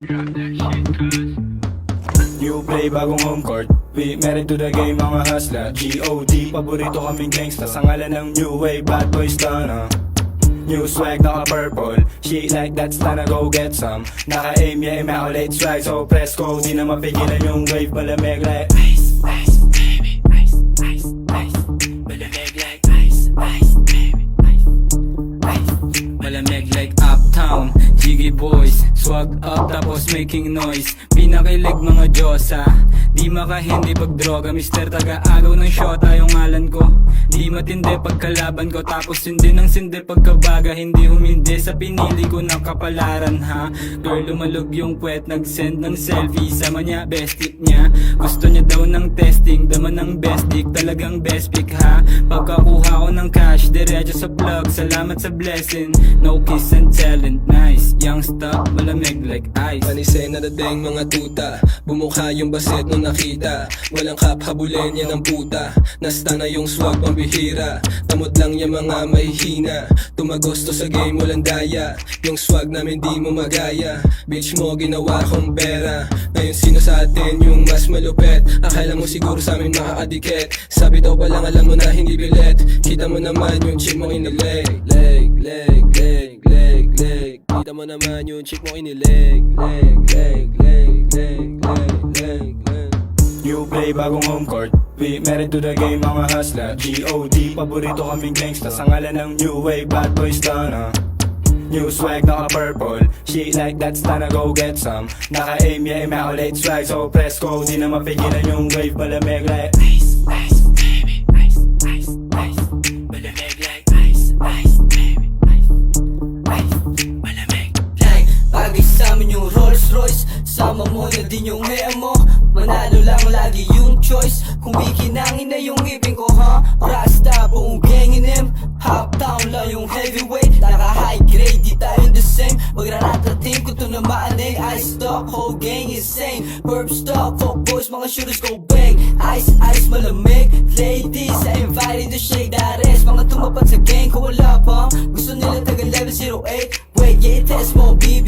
New play, bagong home court. We married to the game, mga hustler. G.O.D. Paborito kaming gangsta sa ngalan ng new wave, bad boys done. New swag, naka-purple. She like that, sana go get some. Naka-aim, yeah, immaculate swag. So press go, di na mapigilan yung wave. Malamig like ice, ice, baby. Ice, ice, ice. Malamig like ice, ice, baby. Ice, ice. Malamig like uptown, Jiggy boys, swag up tapos making noise. Pinakilig mga Diyosa, di makahindi pag droga. Mister taga-agaw ng shota yung ngalan ko. Di matindi pagkalaban ko, tapos hindi ng sindi pagkabaga. Hindi humindi sa pinili ko ng kapalaran ha. Girl lumalog yung puwet, nag-send ng selfie. Sama niya, bestie niya. Gusto niya daw ng testing, dama ng best dick. Talagang best pick ha. Pagkakuha ko ng cash, diretso sa plug. Salamat sa blessing, no kiss and telling. Nice, young stuff, malamig like ice. Panisay na dating mga tuta, bumukha yung baset nung nakita. Walang kap, habulin yan ang puta. Nasta na yung swag pambihira, tamod lang yung mga mahihina. Tumagosto sa game, walang daya. Yung swag namin di mo magaya. Bitch mo, ginawa kong pera. Ngayon sino sa atin yung mas malupet? Akala mo siguro sa amin makakadikit. Sabi daw palang alam mo na hindi bilet. Kita mo naman yung chick mo kinilig. Leg, leg, leg, leg, leg. Kita mo naman yung chick mo kinilig. Leg, leg, leg, leg, leg, leg, leg. New play, bagong home court. We married to the game, mga hustler. G.O.D. Paborito kaming gangsta sa ngalan ng new wave, bad boys done. New swag, naka-purple. She like that, sana go get some. Naka-aim, yeah, immaculate swag. So press go, di na mapigilan yung wave. Malamig like ice, ice, baby. Ice, ice, ice. Malamig like ice, ice, baby. Ice, ice. Malamig like bagay sa amin yung Rolls Royce. Sama mo na din yung hair mo. Manalo lang lagi yung choice. Kung bikinangin na yung ngipin ko ha. Rasta buong gang in him. Hop down lang yung heavyweight. Naka high grade, di tayo the same. Magraratating ko to na maanay. Ice stock, whole gang insane. Perp stock, fuck boys, mga shooters go bang. Ice, ice, malamig. Ladies, I invited to shake that ass. Mga tumapat sa gang ko wala pa. Gusto nila taga level 08. Wait, yeah, test mo, be